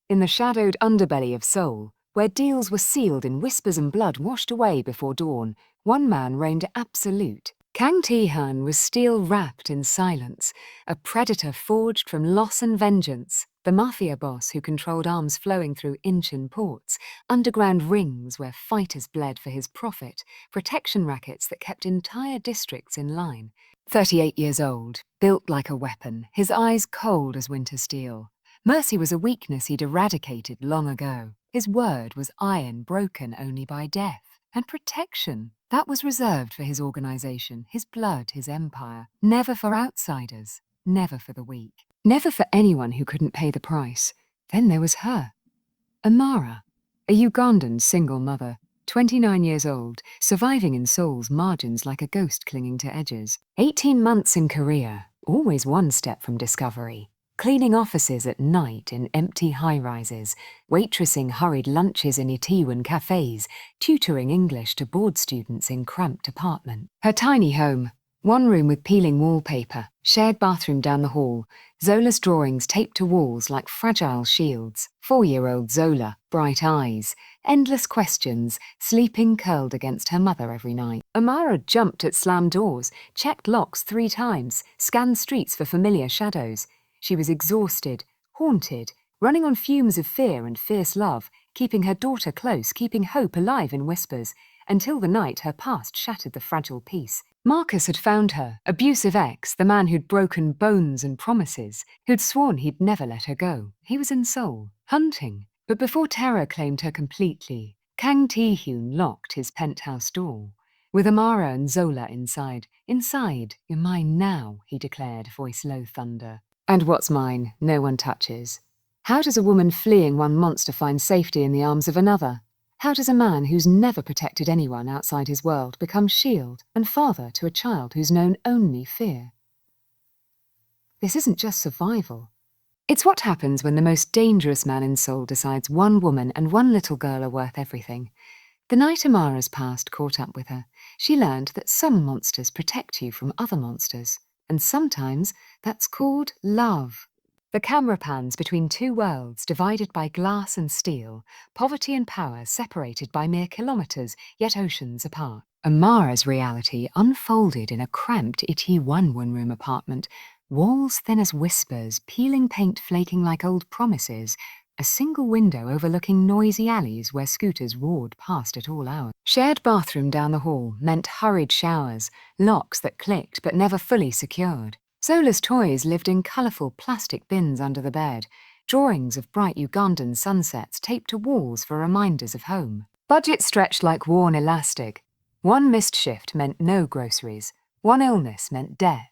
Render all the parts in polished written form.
In the shadowed underbelly of Seoul, where deals were sealed in whispers and blood washed away before dawn, one man reigned absolute. Kang Tae-han was steel-wrapped in silence, a predator forged from loss and vengeance, the Mafia boss who controlled arms flowing through Incheon ports, underground rings where fighters bled for his profit, protection rackets that kept entire districts in line. 38 years old, built like a weapon, his eyes cold as winter steel. Mercy was a weakness he'd eradicated long ago. His word was iron broken only by death. And protection, that was reserved for his organization, his blood, his empire. Never for outsiders, never for the weak. Never for anyone who couldn't pay the price. Then there was her. Amara, a Ugandan single mother, 29 years old, surviving in Seoul's margins like a ghost clinging to edges. 18 months in Korea, always one step from discovery. Cleaning offices at night in empty high-rises, waitressing hurried lunches in Itaewon cafes, tutoring English to board students in cramped apartments. Her tiny home, one room with peeling wallpaper, shared bathroom down the hall, Zola's drawings taped to walls like fragile shields. 4-year-old Zola, bright eyes, endless questions, sleeping curled against her mother every night. Amara jumped at slammed doors, checked locks 3 times, scanned streets for familiar shadows. She was exhausted, haunted, running on fumes of fear and fierce love, keeping her daughter close, keeping hope alive in whispers, until the night her past shattered the fragile peace. Marcus had found her, abusive ex, the man who'd broken bones and promises, who'd sworn he'd never let her go. He was in Seoul, hunting. But before terror claimed her completely, Kang Tae-hyun locked his penthouse door. With Amara and Zola inside. Inside, you're mine now, he declared, voice low thunder. And what's mine, no one touches. How does a woman fleeing one monster find safety in the arms of another? How does a man who's never protected anyone outside his world become shield and father to a child who's known only fear? This isn't just survival. It's what happens when the most dangerous man in Seoul decides one woman and one little girl are worth everything. The night Amara's past caught up with her, she learned that some monsters protect you from other monsters. And sometimes that's called love. The camera pans between 2 worlds divided by glass and steel, poverty and power separated by mere kilometers, yet oceans apart. Amara's reality unfolded in a cramped Itaewon one-room apartment, walls thin as whispers, peeling paint flaking like old promises, a single window overlooking noisy alleys where scooters roared past at all hours. Shared bathroom down the hall meant hurried showers, locks that clicked but never fully secured. Zola's toys lived in colourful plastic bins under the bed, drawings of bright Ugandan sunsets taped to walls for reminders of home. Budget stretched like worn elastic. One missed shift meant no groceries. One illness meant death.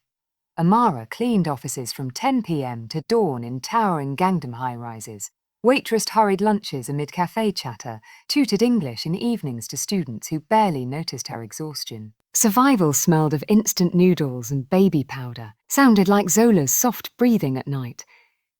Amara cleaned offices from 10 p.m. to dawn in towering Gangnam high-rises. Waitressed hurried lunches amid cafe chatter, tutored English in evenings to students who barely noticed her exhaustion. Survival smelled of instant noodles and baby powder, sounded like Zola's soft breathing at night,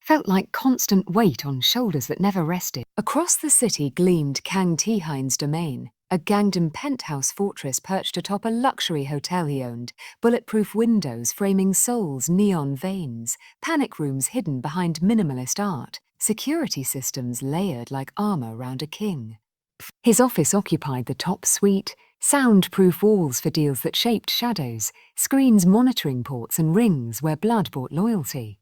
felt like constant weight on shoulders that never rested. Across the city gleamed Kang Tae-hyun's domain, a Gangnam penthouse fortress perched atop a luxury hotel he owned, bulletproof windows framing Seoul's neon veins, panic rooms hidden behind minimalist art, security systems layered like armor round a king. His office occupied the top suite, soundproof walls for deals that shaped shadows, screens monitoring ports and rings where blood bought loyalty.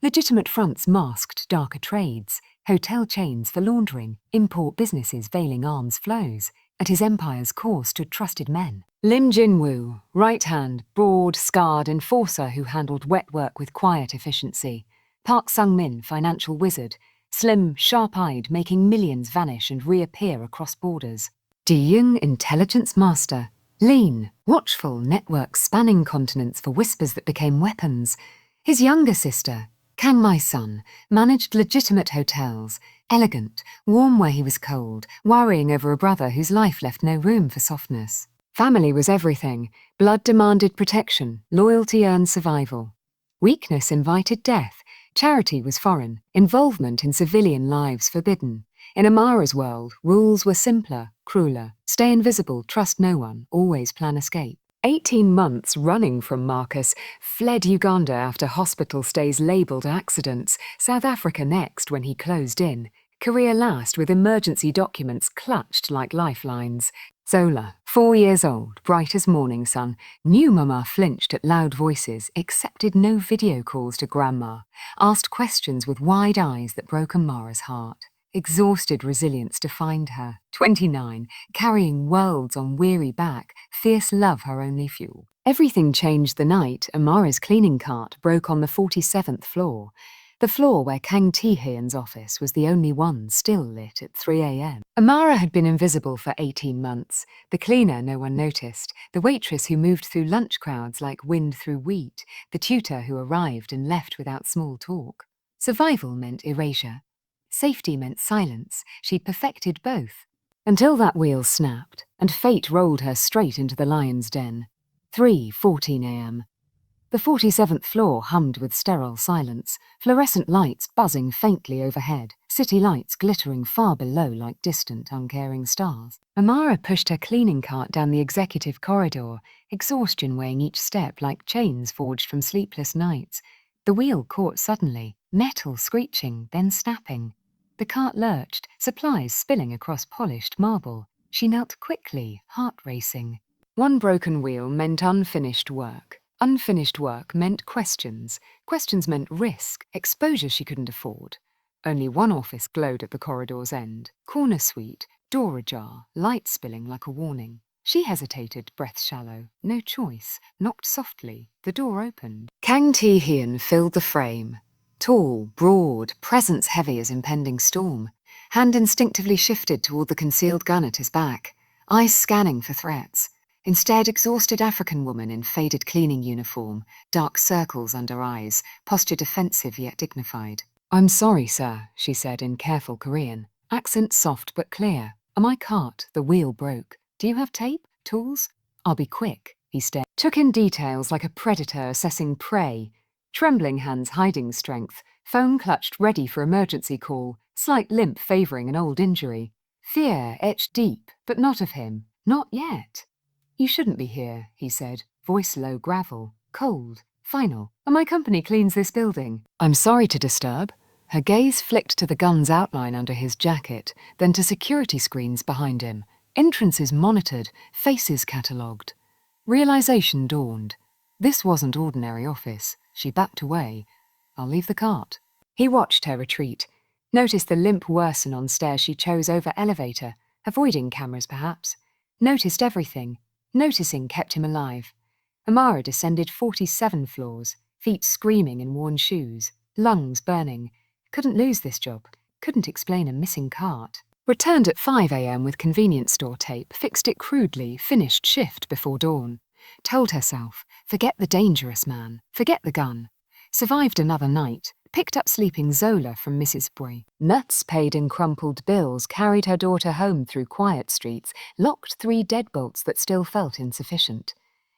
Legitimate fronts masked darker trades, hotel chains for laundering, import businesses veiling arms flows. At his empire's core stood trusted men. Lim Jin-woo, right hand, broad, scarred enforcer who handled wet work with quiet efficiency. Park Sung-min, financial wizard, slim, sharp-eyed, making millions vanish and reappear across borders. Ji-young, intelligence master, lean, watchful, networks spanning continents for whispers that became weapons. His younger sister, Kang My-sun, managed legitimate hotels, elegant, warm where he was cold, worrying over a brother whose life left no room for softness. Family was everything. Blood demanded protection, loyalty earned survival. Weakness invited death. Charity was foreign, involvement in civilian lives forbidden. In Amara's world, rules were simpler, crueler. Stay invisible, trust no one, always plan escape. 18 months running from Marcus, fled Uganda after hospital stays labelled accidents, South Africa next when he closed in, Korea last with emergency documents clutched like lifelines. Zola, 4 years old, bright as morning sun, knew Mama flinched at loud voices, accepted no video calls to Grandma, asked questions with wide eyes that broke Amara's heart. Exhausted resilience defined her, 29, carrying worlds on weary back, fierce love her only fuel. Everything changed the night Amara's cleaning cart broke on the 47th floor, the floor where Kang Tae-hyun's office was the only one still lit at 3 a.m. Amara had been invisible for 18 months. The cleaner no one noticed, the waitress who moved through lunch crowds like wind through wheat, the tutor who arrived and left without small talk. Survival meant erasure. Safety meant silence. She'd perfected both. Until that wheel snapped, and fate rolled her straight into the lion's den. 3:14 a.m. The 47th floor hummed with sterile silence, fluorescent lights buzzing faintly overhead, city lights glittering far below like distant, uncaring stars. Amara pushed her cleaning cart down the executive corridor, exhaustion weighing each step like chains forged from sleepless nights. The wheel caught suddenly, metal screeching, then snapping. The cart lurched, supplies spilling across polished marble. She knelt quickly, heart racing. One broken wheel meant unfinished work. Unfinished work meant questions. Questions meant risk, exposure she couldn't afford. Only one office glowed at the corridor's end. Corner suite, door ajar, light spilling like a warning. She hesitated, breath shallow. No choice. Knocked softly. The door opened. Kang Tae-hyun filled the frame. Tall, broad, presence heavy as impending storm. Hand instinctively shifted toward the concealed gun at his back. Eyes scanning for threats. Instead, exhausted African woman in faded cleaning uniform, dark circles under eyes, posture defensive yet dignified. "I'm sorry, sir," she said in careful Korean. Accent soft but clear. "My cart, the wheel broke. Do you have tape? Tools?" "I'll be quick," he stared. Took in details like a predator assessing prey. Trembling hands hiding strength, phone clutched ready for emergency call, slight limp favouring an old injury. Fear etched deep, but not of him. Not yet. "You shouldn't be here," he said, voice low gravel, cold, final. "My company cleans this building." "I'm sorry to disturb." Her gaze flicked to the gun's outline under his jacket, then to security screens behind him. Entrances monitored, faces catalogued. Realization dawned. This wasn't ordinary office. She backed away. "I'll leave the cart." He watched her retreat, noticed the limp worsen on stairs she chose over elevator, avoiding cameras perhaps. Noticed everything. Noticing kept him alive. Amara descended 47 floors, feet screaming in worn shoes, lungs burning. Couldn't lose this job. Couldn't explain a missing cart. Returned at 5 a.m. with convenience store tape, fixed it crudely, finished shift before dawn. Told herself, forget the dangerous man, forget the gun. Survived another night, picked up sleeping Zola from Mrs. Boy. Nuts paid in crumpled bills carried her daughter home through quiet streets, locked 3 deadbolts that still felt insufficient.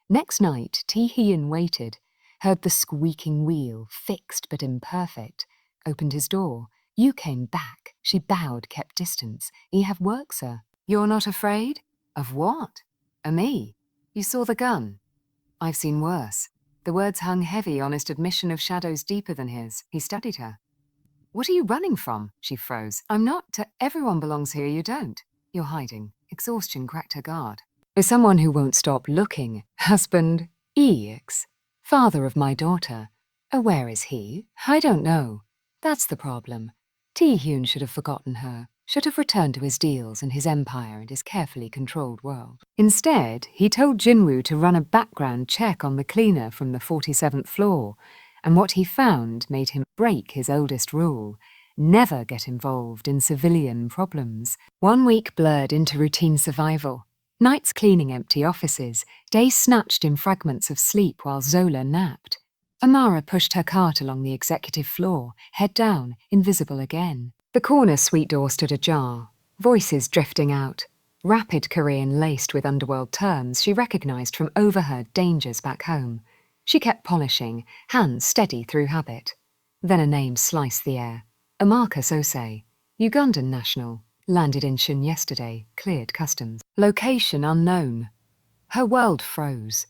Next night, Tae-hyun waited, heard the squeaking wheel, fixed but imperfect. Opened his door. "You came back." She bowed, kept distance. "You have work, sir." "You're not afraid?" "Of what?" "O me. You saw the gun." "I've seen worse." The words hung heavy, honest admission of shadows deeper than his. He studied her. "What are you running from?" She froze. "I'm not. Everyone belongs here, you don't." "You're hiding." Exhaustion cracked her guard. "Is someone who won't stop looking. Husband, Ex. Father of my daughter. Oh, where is he? I don't know. That's the problem. Tae-hyun should have forgotten her. Should have returned to his deals and his empire and his carefully controlled world. Instead, he told Jinwoo to run a background check on the cleaner from the 47th floor, and what he found made him break his oldest rule: never get involved in civilian problems. 1 week blurred into routine survival. Nights cleaning empty offices, days snatched in fragments of sleep while Zola napped. Amara pushed her cart along the executive floor, head down, invisible again. The corner suite door stood ajar, voices drifting out. Rapid Korean laced with underworld terms she recognized from overheard dangers back home. She kept polishing, hands steady through habit. Then a name sliced the air. Amarcus Osei, Ugandan national, landed in Shun yesterday, cleared customs. Location unknown. Her world froze.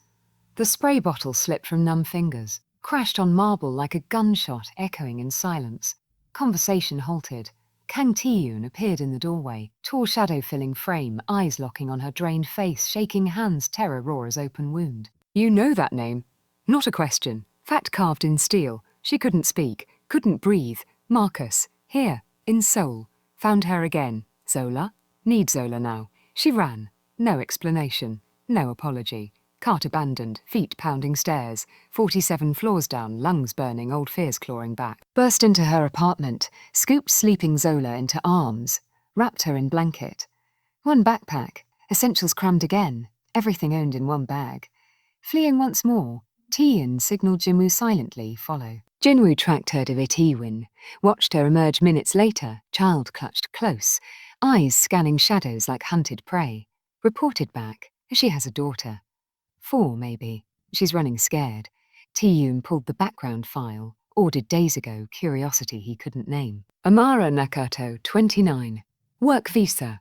The spray bottle slipped from numb fingers, crashed on marble like a gunshot echoing in silence. Conversation halted. Kang Ti-yoon appeared in the doorway, tall shadow-filling frame, eyes locking on her drained face, shaking hands, terror Rora's open wound. You know that name? Not a question. Fact carved in steel. She couldn't speak, couldn't breathe. Marcus, here, in Seoul. Found her again. Zola? Need Zola now. She ran. No explanation. No apology. Cart abandoned, feet pounding stairs, 47 floors down, lungs burning, old fears clawing back. Burst into her apartment, scooped sleeping Zola into arms, wrapped her in blanket. One backpack, essentials crammed again, everything owned in one bag. Fleeing once more, Tian signalled Jinwoo silently, follow. Jinwoo tracked her to Itaewon, watched her emerge minutes later, child clutched close, eyes scanning shadows like hunted prey. Reported back, she has a daughter. 4, maybe. She's running scared. Ti-yoon pulled the background file, ordered days ago, curiosity he couldn't name. Amara Nakato, 29. Work visa.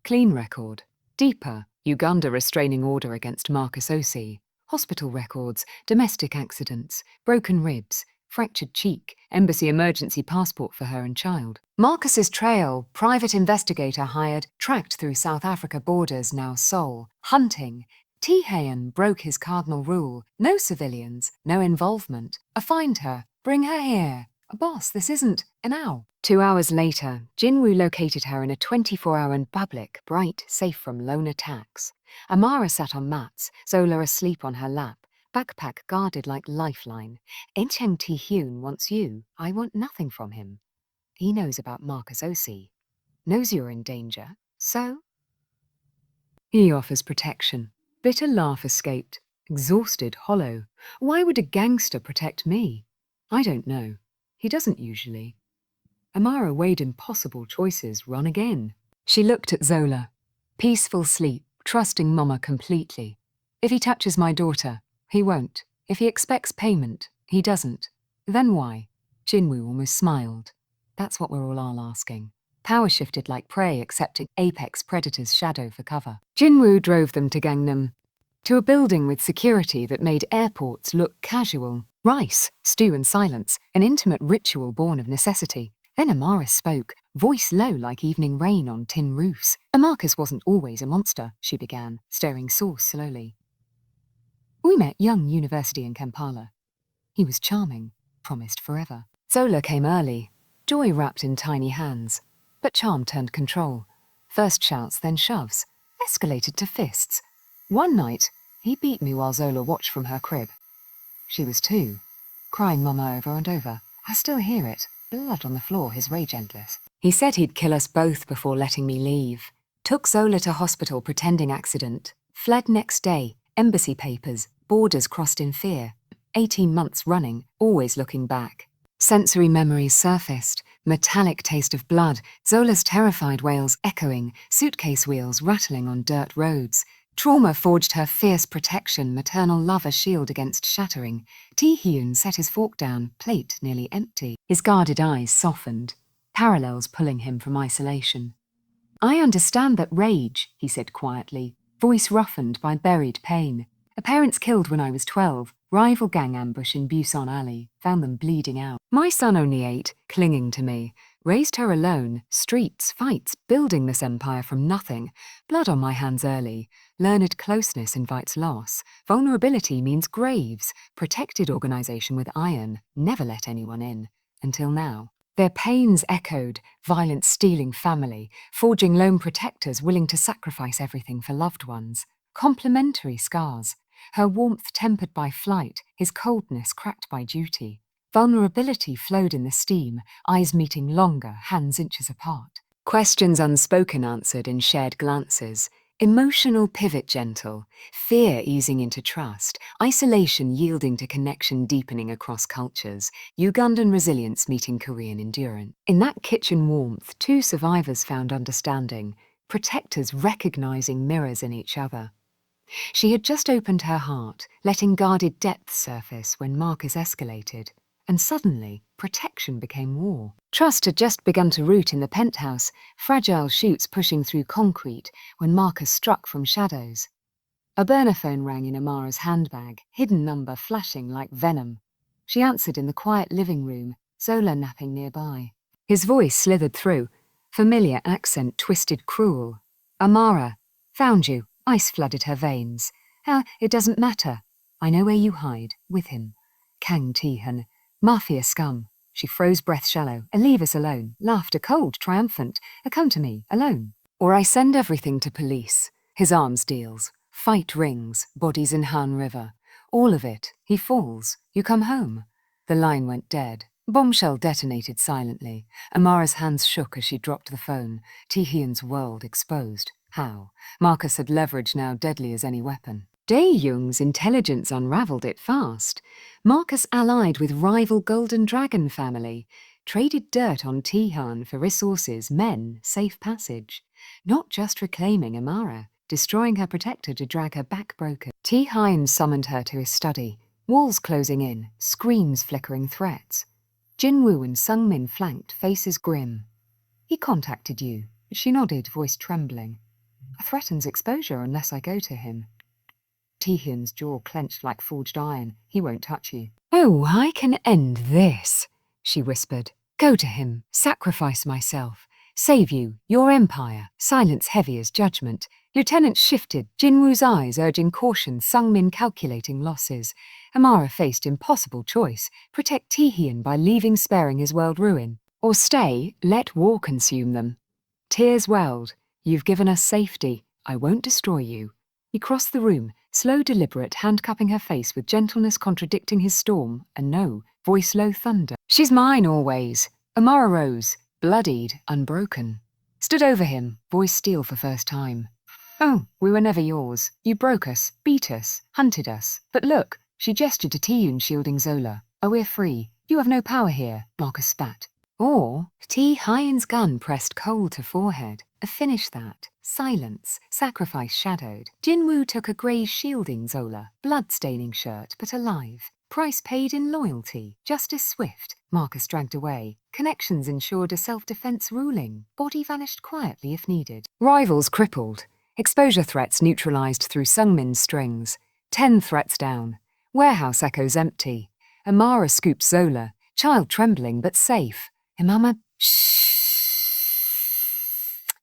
Clean record. Deeper, Uganda restraining order against Marcus Osi. Hospital records, domestic accidents, broken ribs, fractured cheek, embassy emergency passport for her and child. Marcus's trail, private investigator hired, tracked through South Africa borders, now Seoul. Hunting. Taehyun broke his cardinal rule. No civilians, no involvement. Find her. Bring her here. Boss, this isn't an ow. 2 hours later, Jinwoo located her in a 24-hour in public, bright, safe from lone attacks. Amara sat on mats, Zola asleep on her lap, backpack guarded like lifeline. Chang Ti-hyun wants you. I want nothing from him. He knows about Marcus Osi. Knows you're in danger. So? He offers protection. Bitter laugh escaped. Exhausted, hollow. Why would a gangster protect me? I don't know. He doesn't usually. Amara weighed impossible choices, run again. She looked at Zola. Peaceful sleep, trusting Mama completely. If he touches my daughter, he won't. If he expects payment, he doesn't. Then why? Jinwoo almost smiled. That's what we're all asking. Power shifted like prey, accepting apex predator's shadow for cover. Jinwoo drove them to Gangnam, to a building with security that made airports look casual. Rice, stew and silence, an intimate ritual born of necessity. Then Amara spoke, voice low like evening rain on tin roofs. Marcus wasn't always a monster, she began, stirring sauce slowly. We met young university in Kampala. He was charming, promised forever. Zola came early, joy wrapped in tiny hands. But charm turned control. First shouts, then shoves. Escalated to fists. One night, he beat me while Zola watched from her crib. She was 2, crying Mama over and over. I still hear it. Blood on the floor, his rage endless. He said he'd kill us both before letting me leave. Took Zola to hospital pretending accident. Fled next day. Embassy papers. Borders crossed in fear. 18 months running, always looking back. Sensory memories surfaced. Metallic taste of blood. Zola's terrified wails echoing. Suitcase wheels rattling on dirt roads. Trauma forged her fierce protection, maternal love a shield against shattering. Ti-hyun set his fork down, plate nearly empty. His guarded eyes softened, parallels pulling him from isolation. I understand that rage, he said quietly, voice roughened by buried pain. A parents killed when I was 12, rival gang ambush in Busan Alley, found them bleeding out. My son only 8, clinging to me. Raised her alone, streets, fights, building this empire from nothing. Blood on my hands early. Learned closeness invites loss. Vulnerability means graves. Protected organization with iron. Never let anyone in. Until now. Their pains echoed, violence stealing family, forging lone protectors willing to sacrifice everything for loved ones. Complementary scars. Her warmth tempered by flight, his coldness cracked by duty. Vulnerability flowed in the steam, eyes meeting longer, hands inches apart. Questions unspoken answered in shared glances. Emotional pivot gentle, fear easing into trust, isolation yielding to connection deepening across cultures, Ugandan resilience meeting Korean endurance. In that kitchen warmth, 2 survivors found understanding, protectors recognizing mirrors in each other. She had just opened her heart, letting guarded depths surface when Marcus escalated. And suddenly, protection became war. Trust had just begun to root in the penthouse, fragile shoots pushing through concrete when Marcus struck from shadows. A burner phone rang in Amara's handbag, hidden number flashing like venom. She answered in the quiet living room, Zola napping nearby. His voice slithered through, familiar accent twisted cruel. Amara, found you. Ice flooded her veins. It doesn't matter. I know where you hide, with him. Kang Ti-hun. Mafia scum. She froze breath shallow. Leave us alone. Laughter cold, triumphant. Come to me, alone. Or I send everything to police. His arms deals. Fight rings, bodies in Han River. All of it. He falls. You come home. The line went dead. Bombshell detonated silently. Amara's hands shook as she dropped the phone. Ti-hyun's world exposed. How? Marcus had leverage now deadly as any weapon. Dae-young's intelligence unraveled it fast. Marcus allied with rival Golden Dragon family. Traded dirt on Ti-hyun for resources, men, safe passage. Not just reclaiming Amara, destroying her protector to drag her back broken. Ti-hyun summoned her to his study. Walls closing in, screams flickering threats. Jinwoo and Sungmin flanked, faces grim. He contacted you. She nodded, voice trembling. Threatens exposure unless I go to him. Ti-hyun's jaw clenched like forged iron. He won't touch you. Oh, I can end this, she whispered. Go to him, sacrifice myself. Save you, your empire. Silence heavy as judgment. Lieutenant shifted, Jinwoo's eyes urging caution, Sungmin calculating losses. Amara faced impossible choice. Protect Ti-hyun by leaving sparing his world ruin. Or stay, let war consume them. Tears welled. You've given us safety. I won't destroy you. He crossed the room, slow, deliberate, handcuffing her face with gentleness contradicting his storm. And no, voice low thunder. She's mine always. Amara rose, bloodied, unbroken. Stood over him, voice steel for first time. Oh, we were never yours. You broke us, beat us, hunted us. But look, she gestured to Ti-hyun shielding Zola. Oh, we're free. You have no power here, Marcus spat. Or, Ti-hyun's gun pressed cold to forehead. Finish that. Silence, sacrifice shadowed. Jinwoo took a grey shielding Zola, blood-staining shirt, but alive. Price paid in loyalty, justice swift. Marcus dragged away. Connections ensured a self-defense ruling. Body vanished quietly if needed. Rivals crippled. Exposure threats neutralized through Sungmin's strings. 10 threats down. Warehouse echoes empty. Amara scoops Zola. Child trembling but safe. Imama,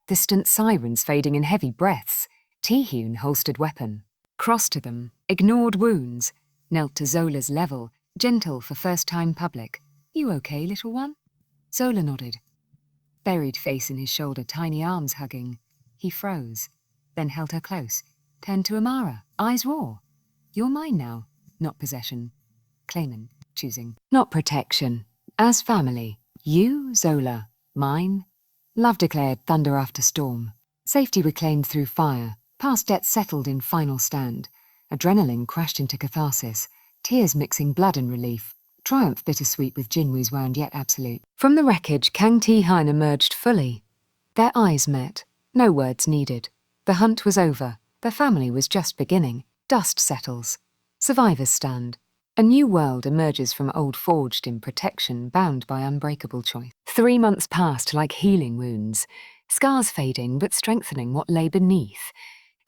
distant sirens fading in heavy breaths. Ti-hyun holstered weapon. Crossed to them. Ignored wounds. Knelt to Zola's level. Gentle for first-time public. You okay, little one? Zola nodded. Buried face in his shoulder, tiny arms hugging. He froze. Then held her close. Turned to Amara. Eyes raw. You're mine now. Not possession. Claimant. Choosing. Not protection. As family. You, Zola. Mine. Love declared thunder after storm. Safety reclaimed through fire. Past debt settled in final stand. Adrenaline crashed into catharsis. Tears mixing blood and relief. Triumph bittersweet with Jinwoo's wound yet absolute. From the wreckage, Kang Ti-hyun emerged fully. Their eyes met. No words needed. The hunt was over. Their family was just beginning. Dust settles. Survivors stand. A new world emerges from old forged in protection, bound by unbreakable choice. 3 months passed like healing wounds. Scars fading but strengthening what lay beneath.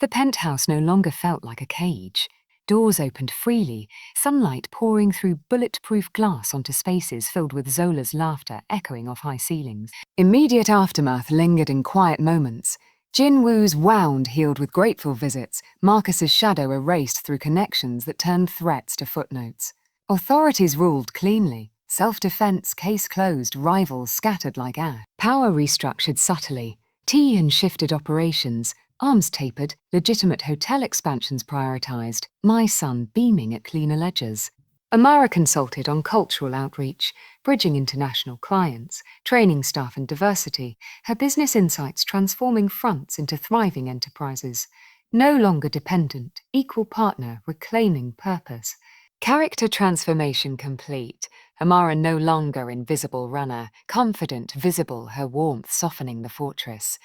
The penthouse no longer felt like a cage. Doors opened freely, sunlight pouring through bulletproof glass onto spaces filled with Zola's laughter echoing off high ceilings. Immediate aftermath lingered in quiet moments. Jinwoo's wound healed with grateful visits, Marcus's shadow erased through connections that turned threats to footnotes. Authorities ruled cleanly. Self-defense, case closed, rivals scattered like ash. Power restructured subtly. Ti-hyun shifted operations. Arms tapered, legitimate hotel expansions prioritized, my son beaming at cleaner ledgers. Amara consulted on cultural outreach, bridging international clients, training staff and diversity, her business insights transforming fronts into thriving enterprises. No longer dependent, equal partner, reclaiming purpose. Character transformation complete. Amara no longer invisible runner, confident, visible, her warmth softening the fortress.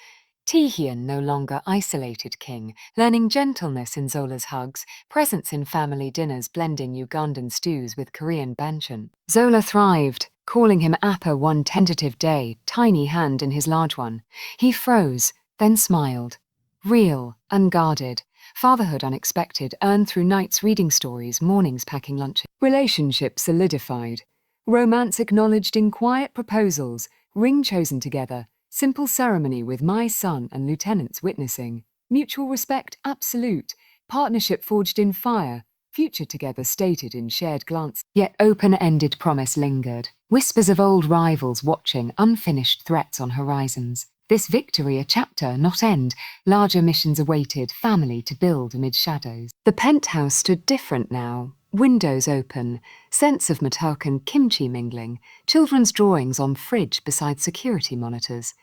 Ti-hyun no longer isolated king, learning gentleness in Zola's hugs, presence in family dinners blending Ugandan stews with Korean banchan. Zola thrived, calling him Appa one tentative day, tiny hand in his large one. He froze, then smiled. Real, unguarded. Fatherhood unexpected, earned through nights reading stories, mornings packing lunches. Relationship solidified. Romance acknowledged in quiet proposals, ring chosen together, simple ceremony with my son and lieutenants witnessing. Mutual respect absolute, partnership forged in fire, future together stated in shared glance. Yet open-ended promise lingered. Whispers of old rivals watching, unfinished threats on horizons. This victory a chapter, not end. Larger missions awaited, family to build amid shadows. The penthouse stood different now. Windows open, scents of Matakan kimchi mingling, children's drawings on fridge beside security monitors.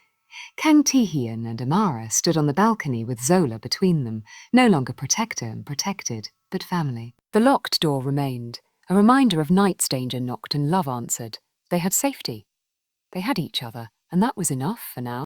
Kang Tae-hyun and Amara stood on the balcony with Zola between them, no longer protector and protected, but family. The locked door remained. A reminder of night's danger knocked and love answered. They had safety. They had each other, and that was enough for now.